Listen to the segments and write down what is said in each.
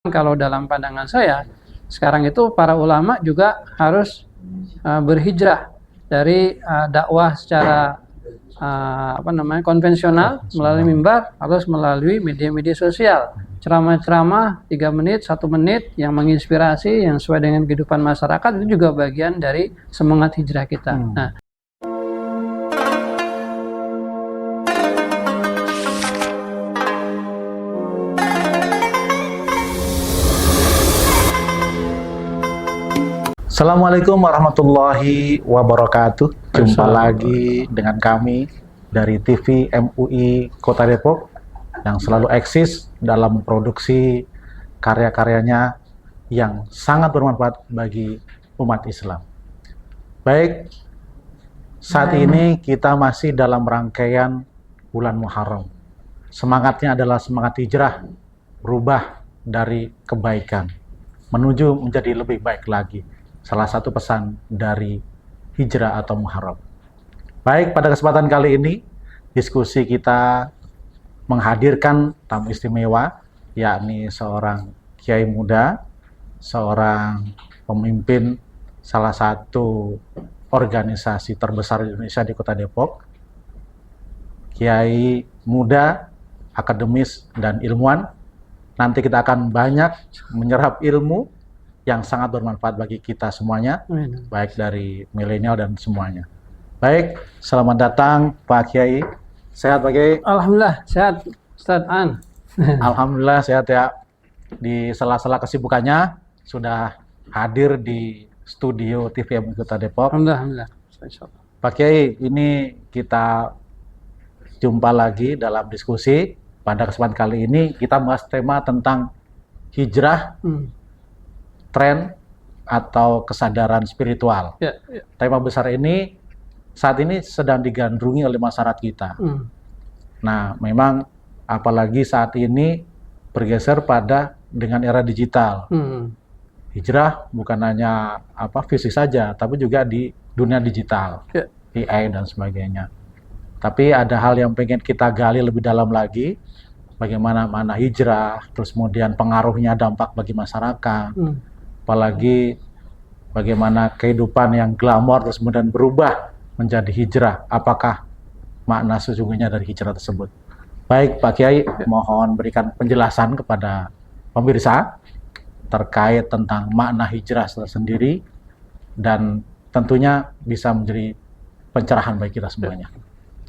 Kalau dalam pandangan saya, sekarang itu para ulama juga harus berhijrah dari dakwah secara konvensional melalui mimbar, harus melalui media-media sosial. Ceramah-ceramah 3 menit, 1 menit yang menginspirasi, yang sesuai dengan kehidupan masyarakat, itu juga bagian dari semangat hijrah kita. Nah, Assalamualaikum warahmatullahi wabarakatuh. Jumpa lagi dengan kami dari TV MUI Kota Depok yang selalu eksis dalam produksi karya-karyanya yang sangat bermanfaat bagi umat Islam. Baik, saat ini kita masih dalam rangkaian bulan Muharram. Semangatnya adalah semangat hijrah, berubah dari kebaikan menuju menjadi lebih baik lagi. Salah satu pesan dari hijrah atau Muharram. Baik, pada kesempatan kali ini diskusi kita menghadirkan tamu istimewa, yakni seorang kiai muda, seorang pemimpin salah satu organisasi terbesar di Indonesia di Kota Depok, kiai muda, akademis dan ilmuwan. Nanti kita akan banyak menyerap ilmu yang sangat bermanfaat bagi kita semuanya, baik dari milenial dan semuanya. Baik, selamat datang Pak Kiai. Sehat Pak Kiai? Alhamdulillah, sehat Ustaz An. Alhamdulillah sehat ya. Di sela-sela kesibukannya sudah hadir di studio TV MUI Kota Depok. Alhamdulillah. Pak Kiai, ini kita jumpa lagi dalam diskusi. Pada kesempatan kali ini kita bahas tema tentang hijrah, tren atau kesadaran spiritual. Tema besar ini saat ini sedang digandrungi oleh masyarakat kita. Nah, memang apalagi saat ini bergeser pada dengan era digital. Hijrah bukan hanya fisik saja, tapi juga di dunia digital, AI dan sebagainya. Tapi ada hal yang pengen kita gali lebih dalam lagi, bagaimana makna hijrah, terus kemudian pengaruhnya, dampak bagi masyarakat. Apalagi bagaimana kehidupan yang glamor terus kemudian berubah menjadi hijrah. Apakah makna sesungguhnya dari hijrah tersebut? Baik Pak Kiai, mohon berikan penjelasan kepada pemirsa terkait tentang makna hijrah tersendiri dan tentunya bisa menjadi pencerahan bagi kita semuanya.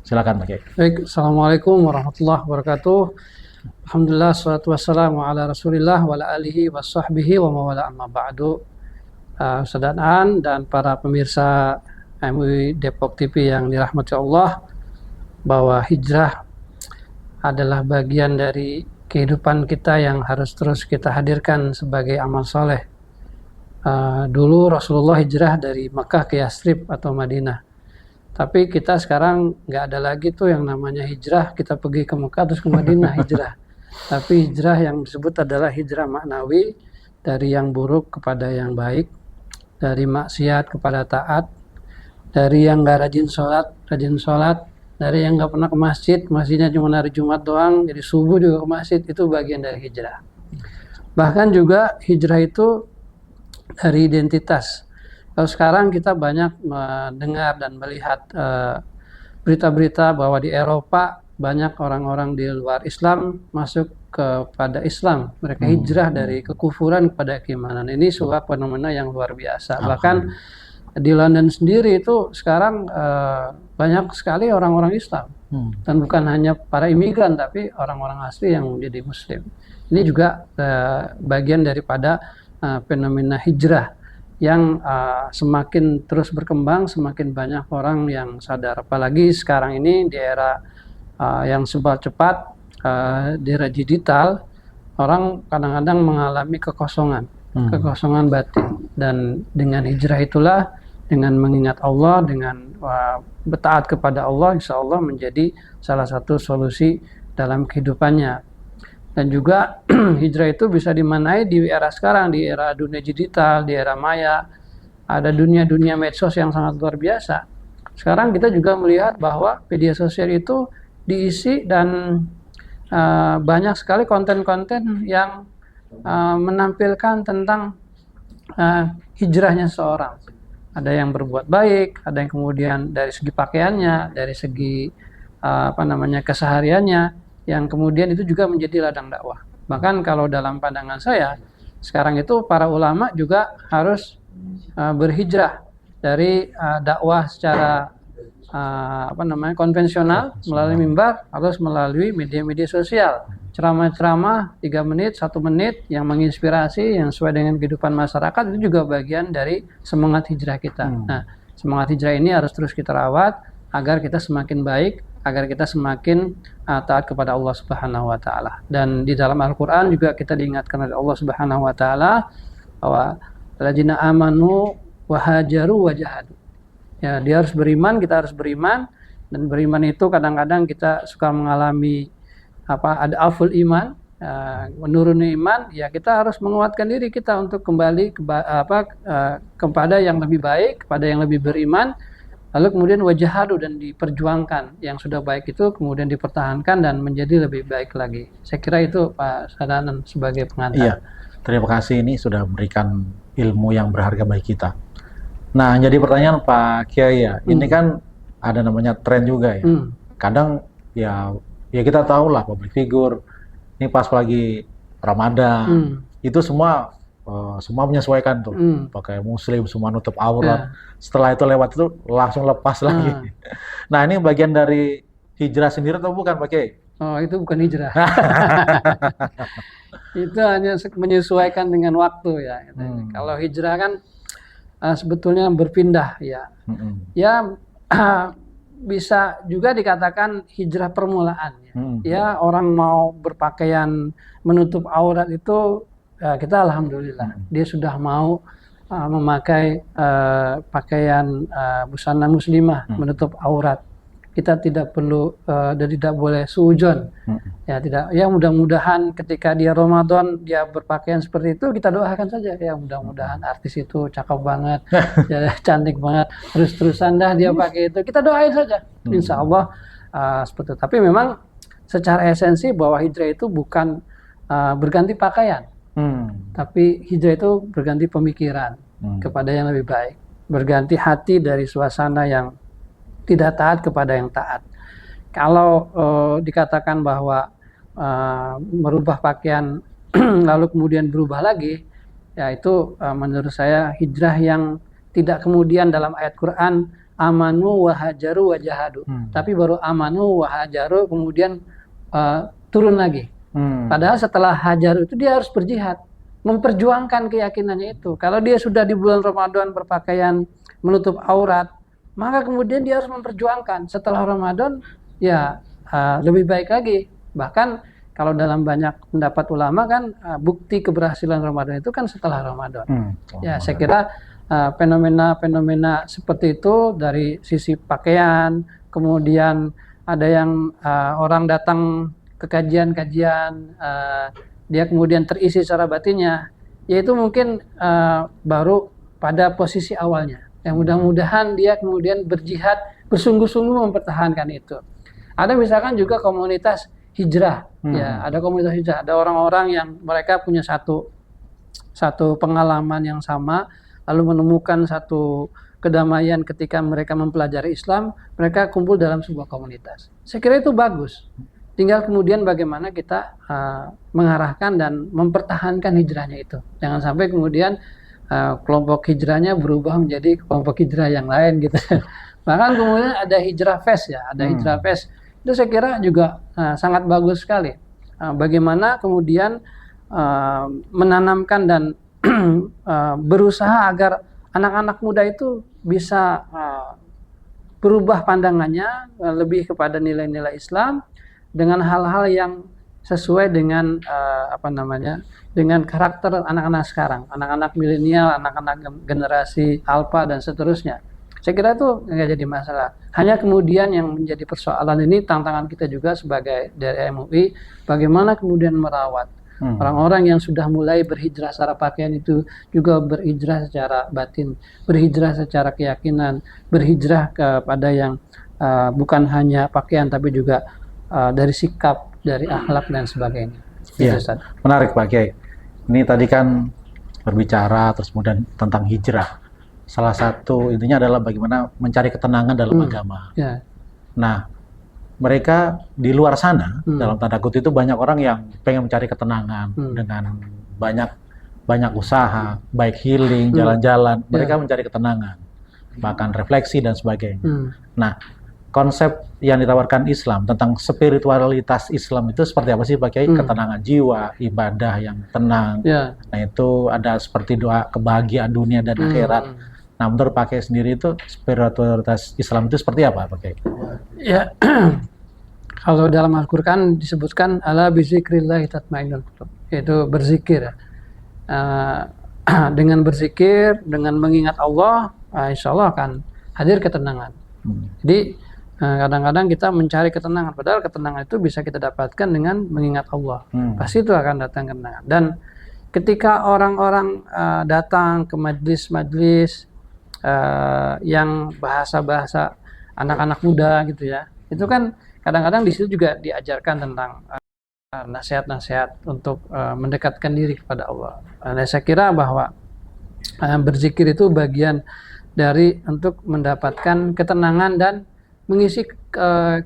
Silakan Pak Kiai. Baik, Assalamualaikum warahmatullahi wabarakatuh. Alhamdulillah, salatu wassalamu ala rasulillah wa ala alihi wa sahbihi wa mawala amma ba'du. Ustaz An dan para pemirsa MUI Depok TV yang dirahmati Allah, bahwa hijrah adalah bagian dari kehidupan kita yang harus terus kita hadirkan sebagai amal soleh. Dulu Rasulullah hijrah dari Makkah ke Yathrib atau Madinah. Tapi kita sekarang nggak ada lagi tuh yang namanya hijrah, kita pergi ke Mekah terus ke Madinah hijrah. Tapi hijrah yang disebut adalah hijrah maknawi, dari yang buruk kepada yang baik, dari maksiat kepada taat, dari yang nggak rajin sholat, dari yang nggak pernah ke masjid, masjidnya cuma hari Jumat doang, jadi subuh juga ke masjid, itu bagian dari hijrah. Bahkan juga hijrah itu dari identitas. Kalau sekarang kita banyak mendengar dan melihat berita-berita bahwa di Eropa banyak orang-orang di luar Islam masuk kepada Islam. Mereka hijrah dari kekufuran kepada keimanan. Ini sebuah fenomena yang luar biasa. Bahkan di London sendiri itu sekarang banyak sekali orang-orang Islam. Dan bukan hanya para imigran, tapi orang-orang asli yang menjadi Muslim. Ini juga bagian daripada fenomena hijrah yang semakin terus berkembang, semakin banyak orang yang sadar. Apalagi sekarang ini di era yang serba cepat, di era digital, orang kadang-kadang mengalami kekosongan batin. Dan dengan hijrah itulah, dengan mengingat Allah, dengan bertaat kepada Allah, insya Allah menjadi salah satu solusi dalam kehidupannya. Dan juga hijrah itu bisa dimaknai di era sekarang, di era dunia digital, di era maya. Ada dunia-dunia medsos yang sangat luar biasa. Sekarang kita juga melihat bahwa media sosial itu diisi dan banyak sekali konten-konten yang menampilkan tentang hijrahnya seorang. Ada yang berbuat baik, ada yang kemudian dari segi pakaiannya, dari segi kesehariannya, yang kemudian itu juga menjadi ladang dakwah. Bahkan kalau dalam pandangan saya, sekarang itu para ulama juga harus berhijrah dari dakwah secara konvensional melalui mimbar, harus melalui media-media sosial. Ceramah-ceramah 3 menit, 1 menit yang menginspirasi, yang sesuai dengan kehidupan masyarakat, itu juga bagian dari semangat hijrah kita. Nah, semangat hijrah ini harus terus kita rawat agar kita semakin baik, agar kita semakin taat kepada Allah Subhanahu wa taala. Dan di dalam Al-Qur'an juga kita diingatkan oleh Allah Subhanahu wa taala bahwa alladzina amanu wa hajaru wa jahadu. Ya, dia harus beriman, kita harus beriman, dan beriman itu kadang-kadang kita suka mengalami ada aful iman, menurunnya iman, ya kita harus menguatkan diri kita untuk kembali kepada yang lebih baik, kepada yang lebih beriman, lalu kemudian wajahadu, dan diperjuangkan yang sudah baik itu kemudian dipertahankan dan menjadi lebih baik lagi. Saya kira itu Pak Sadanan sebagai pengantar. Iya, terima kasih, ini sudah memberikan ilmu yang berharga bagi kita. Nah, jadi pertanyaan Pak Kiai ya, ini kan ada namanya tren juga ya. Kadang ya kita tahu lah public figure, ini pas lagi Ramadan, itu semua menyesuaikan tuh, pakai muslim, semua nutup aurat. Setelah itu lewat itu langsung lepas lagi. Nah, ini bagian dari hijrah sendiri atau bukan Pak Kiai? Oh, itu bukan hijrah. Itu hanya menyesuaikan dengan waktu ya. Kalau hijrah kan sebetulnya berpindah ya. Ya bisa juga dikatakan hijrah permulaan ya. Ya, orang mau berpakaian menutup aurat itu kita alhamdulillah dia sudah mau memakai pakaian busana muslimah menutup aurat. Kita tidak perlu dan tidak boleh suudzon. Ya, tidak. Ya, mudah-mudahan ketika dia Ramadan dia berpakaian seperti itu, kita doakan saja ya, mudah-mudahan artis itu cakep banget, ya, cantik banget, terus-terusan dah dia pakai itu. Kita doain saja. Insya Allah seperti itu. Tapi memang secara esensi bahwa hijrah itu bukan berganti pakaian. Tapi hijrah itu berganti pemikiran kepada yang lebih baik. Berganti hati dari suasana yang tidak taat kepada yang taat. Kalau dikatakan bahwa merubah pakaian lalu kemudian berubah lagi, ya itu menurut saya hijrah yang tidak kemudian dalam ayat Quran amanu wa hajaru wa jahadu, tapi baru amanu wa hajaru kemudian turun lagi. Padahal setelah hajaru itu dia harus berjihad, memperjuangkan keyakinannya itu. Kalau dia sudah di bulan Ramadan berpakaian menutup aurat, maka kemudian dia harus memperjuangkan setelah Ramadan ya lebih baik lagi. Bahkan kalau dalam banyak pendapat ulama kan bukti keberhasilan Ramadan itu kan setelah Ramadan. Ya, saya kira fenomena-fenomena seperti itu dari sisi pakaian, kemudian ada yang orang datang ke kajian-kajian, dia kemudian terisi secara batinnya, yaitu mungkin baru pada posisi awalnya. Yang mudah-mudahan dia kemudian berjihad, bersungguh-sungguh mempertahankan itu. Ada misalkan juga komunitas hijrah, ya, ada komunitas hijrah, ada orang-orang yang mereka punya satu pengalaman yang sama, lalu menemukan satu kedamaian ketika mereka mempelajari Islam, mereka kumpul dalam sebuah komunitas. Saya kira itu bagus. Tinggal kemudian bagaimana kita mengarahkan dan mempertahankan hijrahnya itu. Jangan sampai kemudian kelompok hijrahnya berubah menjadi kelompok hijrah yang lain gitu. Bahkan kemudian ada hijrah fest ya, ada hijrah fest. Itu saya kira juga sangat bagus sekali. Bagaimana kemudian menanamkan dan berusaha agar anak-anak muda itu bisa berubah pandangannya lebih kepada nilai-nilai Islam dengan hal-hal yang sesuai dengan dengan karakter anak-anak sekarang, anak-anak milenial, anak-anak generasi alpha dan seterusnya. Saya kira itu nggak jadi masalah. Hanya kemudian yang menjadi persoalan ini tantangan kita juga sebagai dari MUI, bagaimana kemudian merawat orang-orang yang sudah mulai berhijrah secara pakaian itu juga berhijrah secara batin, berhijrah secara keyakinan, berhijrah kepada yang bukan hanya pakaian tapi juga dari sikap, dari akhlak dan sebagainya. Ya, menarik Pak Kiai. Ini tadi kan berbicara terus kemudian tentang hijrah. Salah satu intinya adalah bagaimana mencari ketenangan dalam agama. Ya. Nah, mereka di luar sana dalam tanda kutip itu banyak orang yang pengen mencari ketenangan dengan banyak usaha, baik healing, jalan-jalan. Mereka mencari ketenangan, bahkan refleksi dan sebagainya. Nah, konsep yang ditawarkan Islam tentang spiritualitas Islam itu seperti apa sih Pak Kiai? Ketenangan jiwa, ibadah yang tenang. Nah, itu ada seperti doa kebahagiaan dunia dan akhirat. Nah, menurut Pak Kiai sendiri itu spiritualitas Islam itu seperti apa Pak Kiai? Ya, kalau dalam Al-Quran disebutkan ala bizikrillah tatmainnul qulub, yaitu berzikir. Dengan berzikir, dengan mengingat Allah, insya Allah akan hadir ketenangan. Jadi kadang-kadang kita mencari ketenangan, padahal ketenangan itu bisa kita dapatkan dengan mengingat Allah. Pasti itu akan datang ketenangan. Dan ketika orang-orang datang ke majlis-majlis yang bahasa-bahasa anak-anak muda gitu ya, itu kan kadang-kadang di situ juga diajarkan tentang nasihat-nasihat untuk mendekatkan diri kepada Allah. Nah, saya kira bahwa berzikir itu bagian dari untuk mendapatkan ketenangan dan mengisi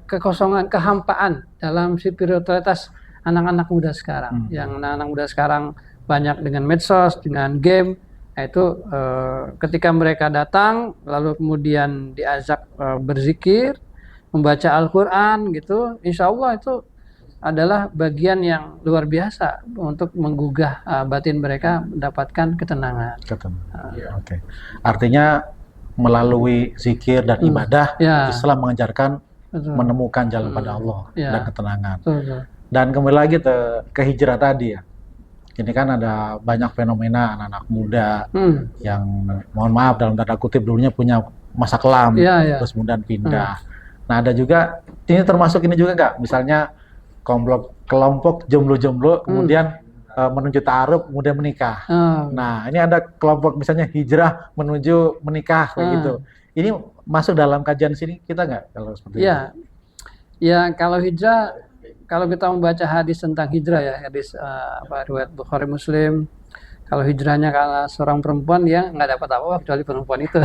kekosongan, kehampaan dalam spiritualitas anak-anak muda sekarang. Yang anak-anak muda sekarang banyak dengan medsos, dengan game. Nah, itu ketika mereka datang lalu kemudian diajak berzikir, membaca Al-Quran gitu, insya Allah itu adalah bagian yang luar biasa untuk menggugah batin mereka mendapatkan ketenangan. Oke. Artinya melalui zikir dan ibadah, Islam mengajarkan menemukan jalan pada Allah dan ketenangan. Dan kembali lagi ke hijrah tadi ya. Ini kan ada banyak fenomena anak-anak muda yang mohon maaf dalam tanda kutip dulunya punya masa kelam, terus kemudian pindah. Nah, ada juga ini termasuk ini juga nggak? Misalnya kelompok jomblo-jomblo kemudian menuju ta'aruf kemudian menikah. Nah, ini ada kelompok misalnya hijrah menuju menikah kayak gitu. Ini masuk dalam kajian sini kita nggak kalau seperti itu? Ya, kalau hijrah, kalau kita membaca hadis tentang hijrah ya, hadis riwayat Bukhari Muslim, kalau hijrahnya karena seorang perempuan, dia nggak dapat apa-apa kecuali perempuan itu.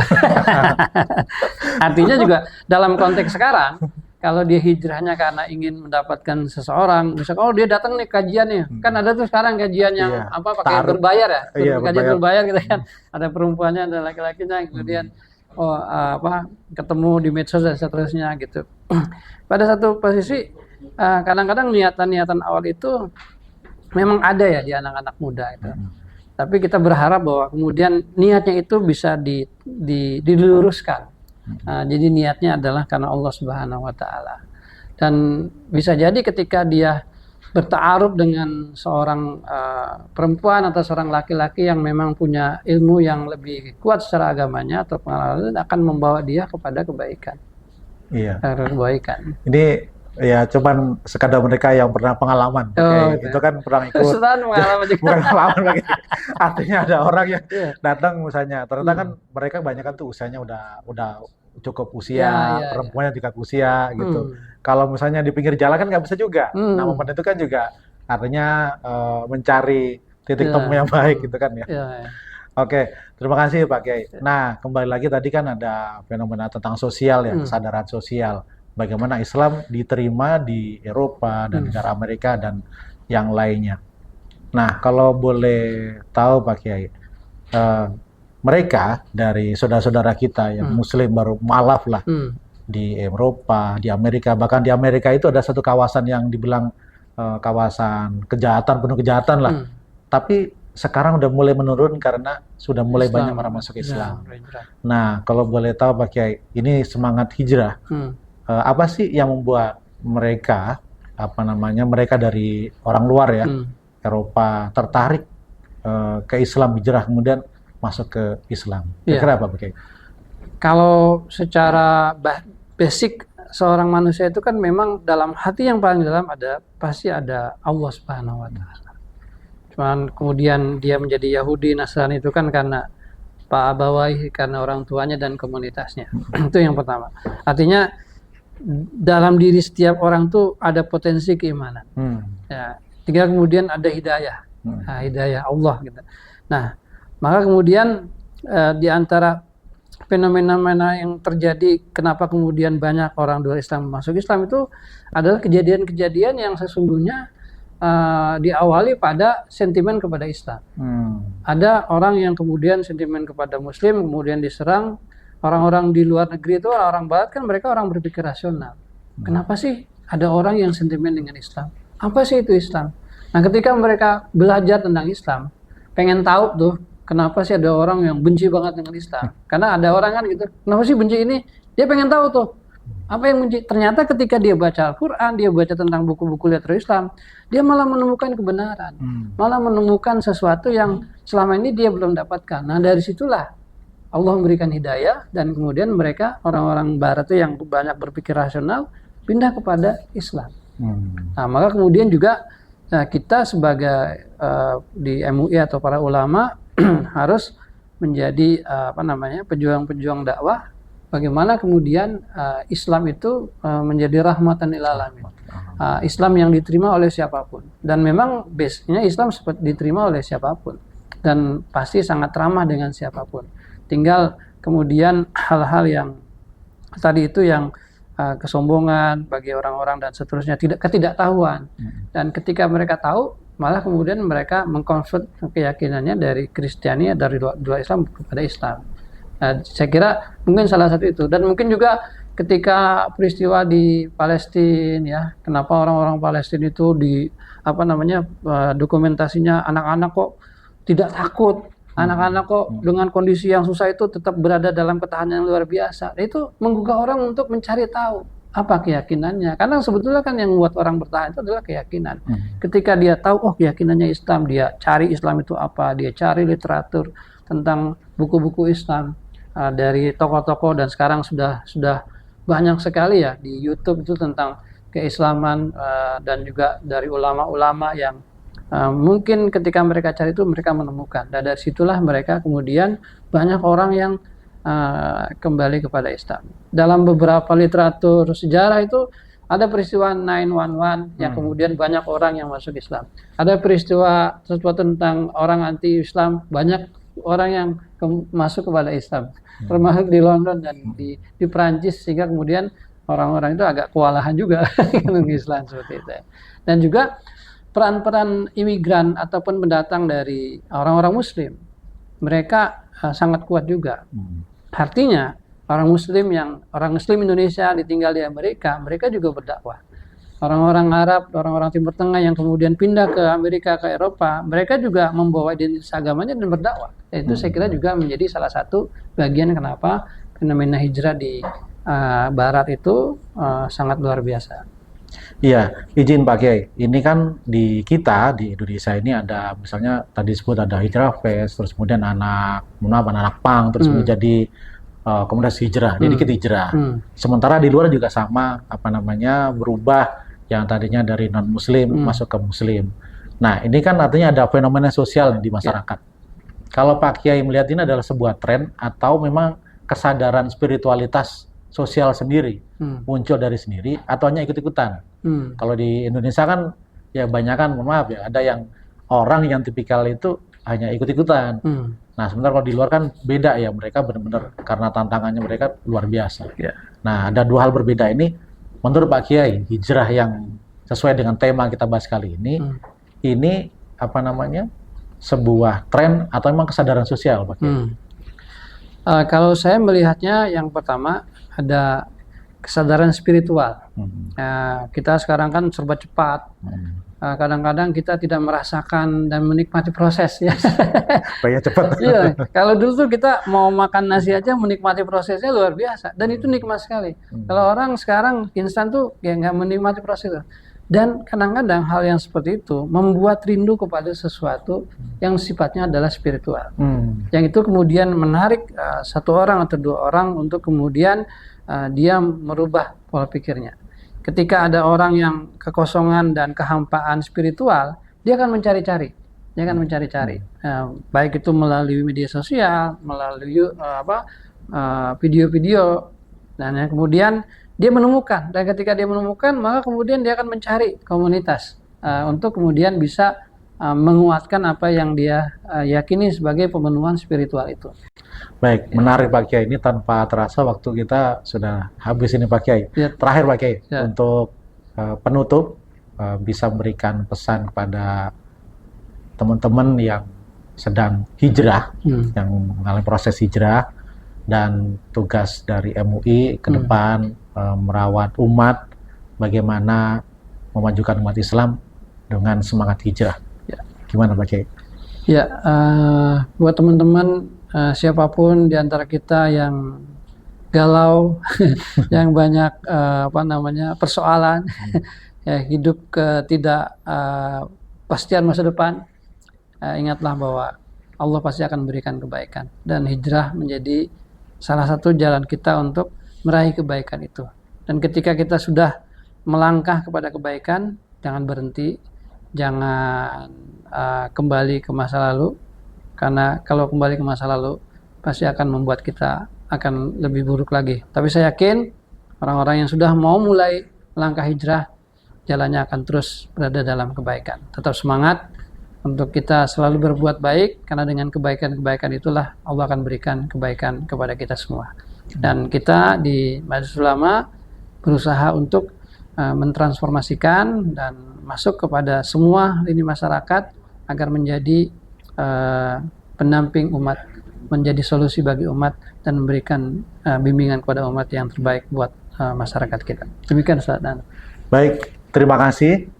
Artinya juga dalam konteks sekarang, kalau dia hijrahnya karena ingin mendapatkan seseorang, misalnya dia datang nih kajiannya, kan ada tuh sekarang kajian yang pakai berbayar ya, kajian berbayar gitu kan, ada perempuannya, ada laki-lakinya, kemudian ketemu di medsos dan seterusnya gitu. Pada satu posisi kadang-kadang niatan-niatan awal itu memang ada ya di anak-anak muda itu. Tapi kita berharap bahwa kemudian niatnya itu bisa diluruskan. Jadi niatnya adalah karena Allah Subhanahu wa taala. Dan bisa jadi ketika dia berta'aruf dengan seorang perempuan atau seorang laki-laki yang memang punya ilmu yang lebih kuat secara agamanya atau pengalaman, akan membawa dia kepada kebaikan. Kebaikan. Ini ya cuman sekadar mereka yang pernah pengalaman, itu kan pernah ikut. Pengalaman lagi. Artinya ada orang yang datang misalnya, ternyata kan mereka banyak kan tuh usianya udah cukup usia, perempuannya juga usia gitu. Kalau misalnya di pinggir jalan kan nggak bisa juga. Nah, momen itu kan juga artinya mencari titik temu yang baik gitu kan ya. Oke, terima kasih Pak Kiai. Nah, kembali lagi tadi kan ada fenomena tentang sosial ya, kesadaran sosial. Bagaimana Islam diterima di Eropa dan negara Amerika dan yang lainnya. Nah, kalau boleh tahu Pak Kiai, mereka dari saudara-saudara kita yang Muslim baru mualaf lah di Eropa, di Amerika, bahkan di Amerika itu ada satu kawasan yang dibilang kawasan kejahatan, penuh kejahatan lah. Tapi sekarang udah mulai menurun karena sudah mulai banyak orang masuk Islam. Nah, kalau boleh tahu Pak Kiai, ini semangat hijrah. Apa sih yang membuat mereka mereka dari orang luar ya, Eropa tertarik ke Islam, hijrah kemudian masuk ke Islam? Kira-kira apa Pak Kiai? Kalau secara basic seorang manusia itu kan memang dalam hati yang paling dalam pasti ada Allah Subhanahu wa taala. Cuman kemudian dia menjadi Yahudi, Nasrani itu kan karena Pak Abawai, karena orang tuanya dan komunitasnya. Itu yang pertama. Artinya dalam diri setiap orang tuh ada potensi keimanan. Ya, tinggal kemudian ada hidayah. hidayah Allah gitu. Nah, maka kemudian di antara fenomena yang terjadi, kenapa kemudian banyak orang luar Islam masuk Islam itu adalah kejadian-kejadian yang sesungguhnya diawali pada sentimen kepada Islam. Ada orang yang kemudian sentimen kepada Muslim, kemudian diserang. Orang-orang di luar negeri itu, orang Barat kan mereka orang berpikir rasional. Kenapa sih ada orang yang sentimen dengan Islam? Apa sih itu Islam? Nah, ketika mereka belajar tentang Islam, pengen tahu tuh kenapa sih ada orang yang benci banget dengan Islam. Karena ada orang kan gitu, kenapa sih benci ini? Dia pengen tahu tuh apa yang benci. Ternyata ketika dia baca Al-Quran, dia baca tentang buku-buku literatur Islam, dia malah menemukan kebenaran, malah menemukan sesuatu yang selama ini dia belum dapatkan. Nah, dari situlah Allah memberikan hidayah, dan kemudian mereka orang-orang Barat itu yang banyak berpikir rasional pindah kepada Islam. Nah, maka kemudian juga kita sebagai di MUI atau para ulama harus menjadi pejuang-pejuang dakwah. Bagaimana kemudian Islam itu menjadi rahmatan lil alamin. Islam yang diterima oleh siapapun, dan memang base-nya Islam diterima oleh siapapun dan pasti sangat ramah dengan siapapun. Tinggal kemudian hal-hal yang tadi itu yang kesombongan bagi orang-orang dan seterusnya, ketidaktahuan. Dan ketika mereka tahu, malah kemudian mereka mengkonvert keyakinannya dari Kristiani, dari luar Islam kepada Islam. Saya kira mungkin salah satu itu. Dan mungkin juga ketika peristiwa di Palestina, ya, kenapa orang-orang Palestina itu dokumentasinya anak-anak kok tidak takut. Anak-anak kok dengan kondisi yang susah itu tetap berada dalam ketahanan yang luar biasa. Itu menggugah orang untuk mencari tahu apa keyakinannya. Karena sebetulnya kan yang membuat orang bertahan itu adalah keyakinan. Ketika dia tahu, oh keyakinannya Islam, dia cari Islam itu apa, dia cari literatur tentang buku-buku Islam dari tokoh-tokoh, dan sekarang sudah banyak sekali ya di YouTube itu tentang keislaman, dan juga dari ulama-ulama yang mungkin ketika mereka cari itu mereka menemukan, dan dari situlah mereka kemudian banyak orang yang kembali kepada Islam. Dalam beberapa literatur sejarah itu ada peristiwa 9/11 yang kemudian banyak orang yang masuk Islam. Ada peristiwa sesuatu tentang orang anti-Islam, banyak orang yang masuk kepada Islam, termasuk di London dan di Perancis, sehingga kemudian orang-orang itu agak kewalahan juga dengan Islam seperti itu. Dan juga peran-peran imigran ataupun pendatang dari orang-orang Muslim, mereka sangat kuat juga. Artinya orang Muslim Indonesia ditinggal di Amerika, mereka juga berdakwah. Orang-orang Arab, orang-orang Timur Tengah yang kemudian pindah ke Amerika, ke Eropa, mereka juga membawa identitas agamanya dan berdakwah. Itu saya kira juga menjadi salah satu bagian kenapa fenomena hijrah di Barat itu sangat luar biasa. Iya, izin Pak Kiai. Ini kan di Indonesia ini ada, misalnya tadi disebut ada Hijrah Fest, terus kemudian anak pang, terus menjadi komunitas hijrah, dikit hijrah. Sementara di luar juga sama, berubah yang tadinya dari non Muslim masuk ke Muslim. Nah, ini kan artinya ada fenomena sosial di masyarakat. Kalau Pak Kiai melihat ini adalah sebuah tren atau memang kesadaran spiritualitas sosial sendiri muncul dari sendiri atau hanya ikut-ikutan? Kalau di Indonesia kan ya banyak ada yang orang yang tipikal itu hanya ikut-ikutan. Nah, sementara kalau di luar kan beda ya, mereka benar-benar karena tantangannya mereka luar biasa. Nah, ada dua hal berbeda ini. Menurut Pak Kiai, hijrah yang sesuai dengan tema kita bahas kali ini sebuah tren atau memang kesadaran sosial, Pak Kiai? Kalau saya melihatnya yang pertama ada kesadaran spiritual. Kita sekarang kan serba cepat. Kadang-kadang kita tidak merasakan dan menikmati proses ya. Supaya cepat. Iya, kalau dulu tuh kita mau makan nasi aja menikmati prosesnya luar biasa, dan itu nikmat sekali. Kalau orang sekarang instan tuh ya nggak menikmati proses. Dan kadang-kadang hal yang seperti itu membuat rindu kepada sesuatu yang sifatnya adalah spiritual. Yang itu kemudian menarik satu orang atau dua orang untuk kemudian dia merubah pola pikirnya. Ketika ada orang yang kekosongan dan kehampaan spiritual, dia akan mencari-cari. Baik itu melalui media sosial, melalui video-video, dan kemudian dia menemukan. Dan ketika dia menemukan, maka kemudian dia akan mencari komunitas untuk kemudian bisa menguatkan apa yang dia yakini sebagai pemenuhan spiritual itu. Baik, menarik Pak Kiai. Ini tanpa terasa waktu kita sudah habis ini Pak Kiai. Ya. Terakhir Pak Kiai, Ya. untuk penutup bisa memberikan pesan kepada teman-teman yang sedang hijrah, yang mengalami proses hijrah, dan tugas dari MUI ke depan merawat umat, bagaimana memajukan umat Islam dengan semangat hijrah. Ya. Gimana Pak Kiai? Ya, buat teman-teman siapapun di antara kita yang galau, yang banyak persoalan, ya, hidup ketidakpastian masa depan, ingatlah bahwa Allah pasti akan memberikan kebaikan, dan hijrah menjadi salah satu jalan kita untuk meraih kebaikan itu. Dan ketika kita sudah melangkah kepada kebaikan, jangan berhenti, jangan kembali ke masa lalu, karena kalau kembali ke masa lalu pasti akan membuat kita akan lebih buruk lagi. Tapi saya yakin orang-orang yang sudah mau mulai melangkah hijrah, jalannya akan terus berada dalam kebaikan. Tetap semangat untuk kita selalu berbuat baik, karena dengan kebaikan-kebaikan itulah Allah akan berikan kebaikan kepada kita semua. Dan kita di Majelis Ulama berusaha untuk mentransformasikan dan masuk kepada semua lini masyarakat agar menjadi pendamping umat, menjadi solusi bagi umat, dan memberikan bimbingan kepada umat yang terbaik buat masyarakat kita. Demikian Ustaz. Baik, terima kasih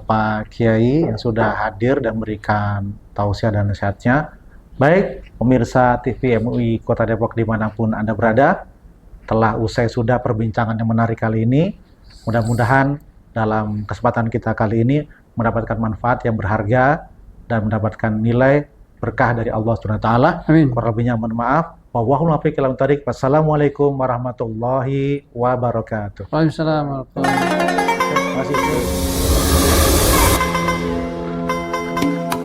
Pak Kiai yang sudah hadir dan memberikan tausiah dan nasihatnya. Baik, pemirsa TV MUI Kota Depok dimanapun Anda berada, telah usai sudah perbincangan yang menarik kali ini. Mudah-mudahan dalam kesempatan kita kali ini mendapatkan manfaat yang berharga dan mendapatkan nilai berkah dari Allah SWT. Amin. Kurang lebihnya mohon maaf. Wassalamualaikum warahmatullahi wabarakatuh. Waalaikumsalam warahmatullahi wabarakatuh. Terima kasih.